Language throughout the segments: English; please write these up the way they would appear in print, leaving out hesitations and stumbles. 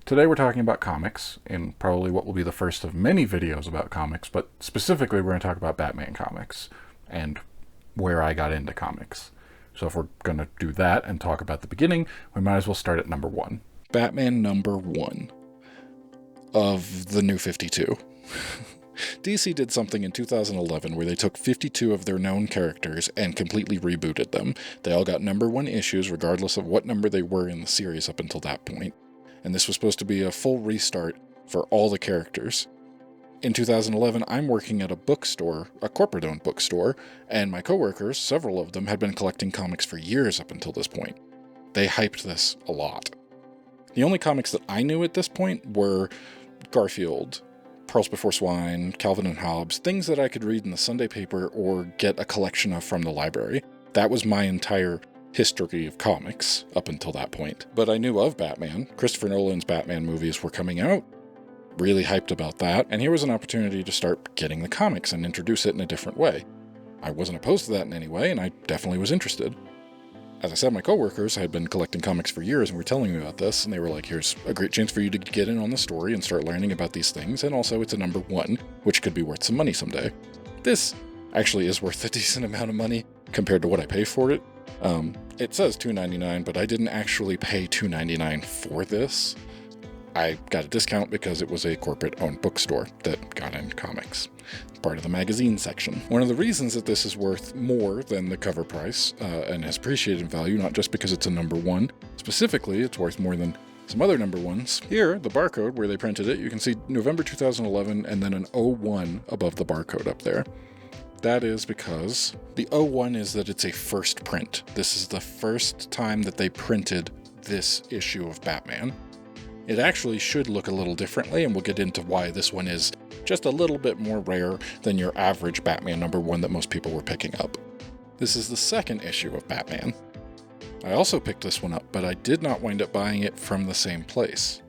Today we're talking about comics, in probably what will be the first of many videos about comics, but specifically we're going to talk about Batman comics, and where I got into comics. So if we're going to do that and talk about the beginning, we might as well start at number 1. Batman number 1 of the New 52. DC did something in 2011 where they took 52 of their known characters and completely rebooted them. They all got number 1 issues regardless of what number they were in the series up until that point. And this was supposed to be a full restart for all the characters. In 2011, I'm working at a bookstore, a corporate-owned bookstore, and my coworkers, several of them, had been collecting comics for years up until this point. They hyped this a lot. The only comics that I knew at this point were Garfield, Pearls Before Swine, Calvin and Hobbes, things that I could read in the Sunday paper or get a collection of from the library. That was my entire history of comics up until that point. But I knew of Batman. Christopher Nolan's Batman movies were coming out. Really hyped about that. And here was an opportunity to start getting the comics and introduce it in a different way. I wasn't opposed to that in any way, and I definitely was interested. As I said, my coworkers had been collecting comics for years and were telling me about this, and they were like, here's a great chance for you to get in on the story and start learning about these things, and also it's a number 1, which could be worth some money someday. This actually is worth a decent amount of money compared to what I pay for it. It says $2.99, but I didn't actually pay $2.99 for this. I got a discount because it was a corporate-owned bookstore that got in comics, part of the magazine section. One of the reasons that this is worth more than the cover price and has appreciated in value, not just because it's a number 1, specifically it's worth more than some other number 1s. Here, the barcode where they printed it, you can see November 2011 and then an 01 above the barcode up there. That is because the 01 is that it's a first print. This is the first time that they printed this issue of Batman. It actually should look a little differently, and we'll get into why this one is just a little bit more rare than your average Batman number 1 that most people were picking up. This is the second issue of Batman. I also picked this one up, but I did not wind up buying it from the same place.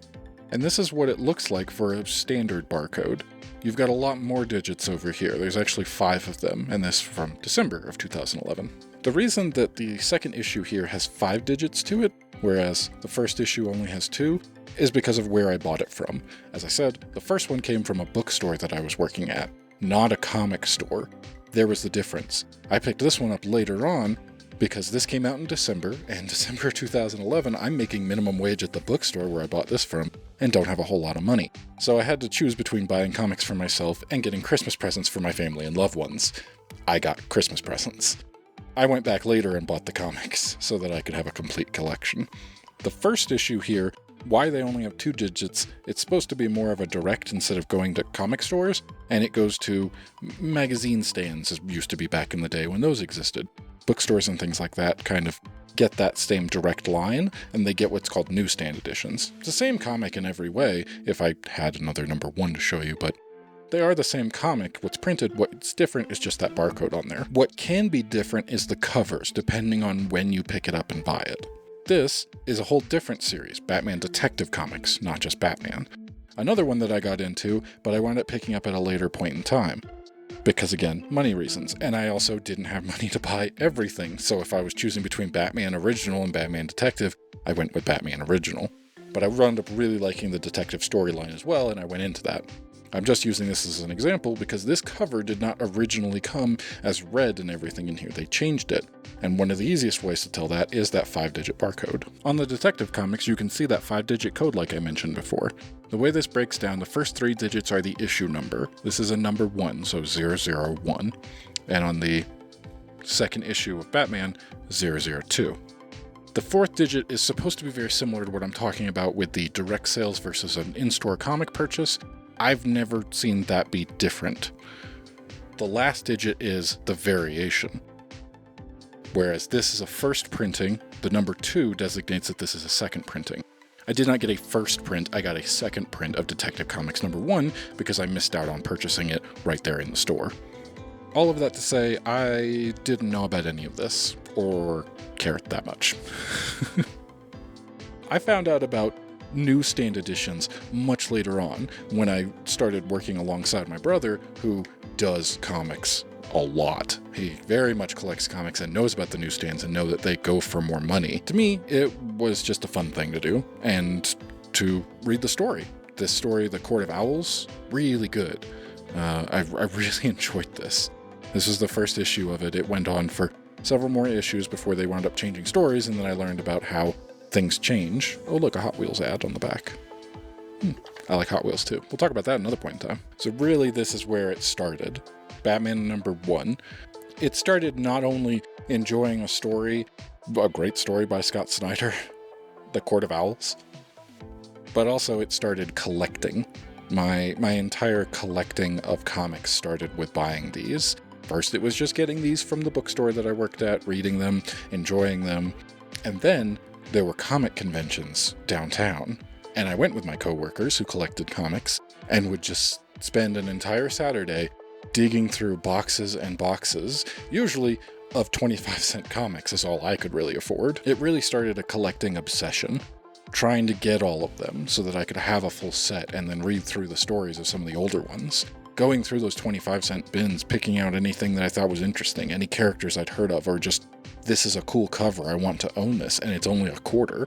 And this is what it looks like for a standard barcode. You've got a lot more digits over here. There's actually 5 of them, and this from December of 2011. The reason that the second issue here has 5 digits to it, whereas the first issue only has 2, is because of where I bought it from. As I said, the first one came from a bookstore that I was working at, not a comic store. There was the difference. I picked this one up later on because this came out in December, and December 2011, I'm making minimum wage at the bookstore where I bought this from, and don't have a whole lot of money. So I had to choose between buying comics for myself and getting Christmas presents for my family and loved ones. I got Christmas presents. I went back later and bought the comics so that I could have a complete collection. The first issue here, why they only have 2 digits, it's supposed to be more of a direct instead of going to comic stores, and it goes to magazine stands, as used to be back in the day when those existed. Bookstores and things like that kind of get that same direct line, and they get what's called newsstand editions. It's the same comic in every way, if I had another number 1 to show you, but they are the same comic. What's printed, what's different is just that barcode on there. What can be different is the covers, depending on when you pick it up and buy it. This is a whole different series, Batman Detective Comics, not just Batman. Another one that I got into, but I wound up picking up at a later point in time. Because again, money reasons, and I also didn't have money to buy everything, so if I was choosing between Batman Original and Batman Detective, I went with Batman Original. But I wound up really liking the detective storyline as well, and I went into that. I'm just using this as an example because this cover did not originally come as red and everything in here. They changed it, and one of the easiest ways to tell that is that 5-digit barcode. On the Detective Comics, you can see that 5-digit code like I mentioned before. The way this breaks down, the first 3 digits are the issue number. This is a number 1, so 001. And on the second issue of Batman, 002. The 4th digit is supposed to be very similar to what I'm talking about with the direct sales versus an in-store comic purchase. I've never seen that be different. The last digit is the variation. Whereas this is a first printing, the number 2 designates that this is a second printing. I did not get a first print, I got a second print of Detective Comics number 1 because I missed out on purchasing it right there in the store. All of that to say, I didn't know about any of this, or care that much. I found out about newsstand editions much later on when I started working alongside my brother, who does comics a lot. He very much collects comics and knows about the newsstands and know that they go for more money. To me, it was just a fun thing to do, and to read the story. This story, The Court of Owls, really good. I really enjoyed this. This was the first issue of it. It went on for several more issues before they wound up changing stories, and then I learned about how things change. Oh, look, a Hot Wheels ad on the back. I like Hot Wheels too. We'll talk about that another point in time. So really, this is where it started. Batman #1. It started not only enjoying a story, a great story by Scott Snyder, The Court of Owls, but also it started collecting. My entire collecting of comics started with buying these. First, it was just getting these from the bookstore that I worked at, reading them, enjoying them, and then there were comic conventions downtown, and I went with my coworkers who collected comics and would just spend an entire Saturday digging through boxes and boxes, usually of 25-cent comics is all I could really afford. It really started a collecting obsession, trying to get all of them so that I could have a full set and then read through the stories of some of the older ones. Going through those 25-cent bins, picking out anything that I thought was interesting, any characters I'd heard of, or just, this is a cool cover, I want to own this, and it's only $0.25.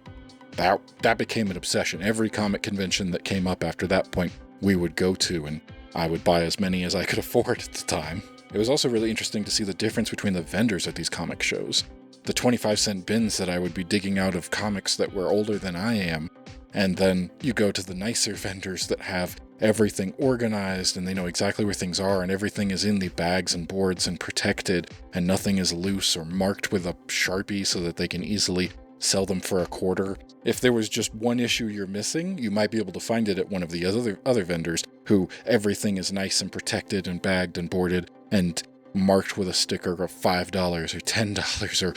That became an obsession. Every comic convention that came up after that point, we would go to, and I would buy as many as I could afford at the time. It was also really interesting to see the difference between the vendors at these comic shows. The 25-cent bins that I would be digging out of comics that were older than I am, and then you go to the nicer vendors that have everything organized and they know exactly where things are and everything is in the bags and boards and protected and nothing is loose or marked with a Sharpie so that they can easily sell them for $0.25. If there was just one issue you're missing, you might be able to find it at one of the other vendors who everything is nice and protected and bagged and boarded and marked with a sticker of $5 or $10 or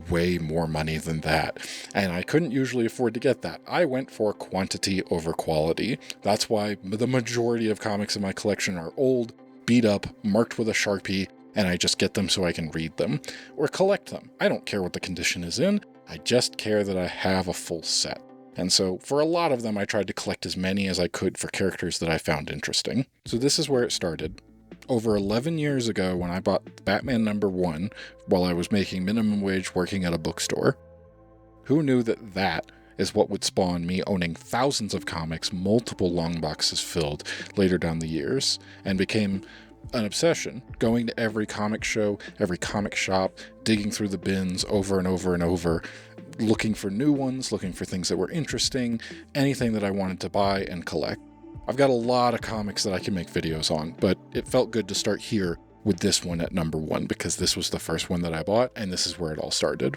way more money than that. And I couldn't usually afford to get that. I went for quantity over quality. That's why the majority of comics in my collection are old, beat up, marked with a Sharpie, and I just get them so I can read them or collect them. I don't care what the condition is in. I just care that I have a full set. And so for a lot of them, I tried to collect as many as I could for characters that I found interesting. So this is where it started. Over 11 years ago, when I bought Batman #1 while I was making minimum wage working at a bookstore, who knew that that is what would spawn me owning thousands of comics, multiple long boxes filled later down the years, and became an obsession, going to every comic show, every comic shop, digging through the bins over and over and over, looking for new ones, looking for things that were interesting, anything that I wanted to buy and collect. I've got a lot of comics that I can make videos on, but it felt good to start here with this one at #1 because this was the first one that I bought and this is where it all started.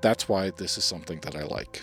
That's why this is something that I like.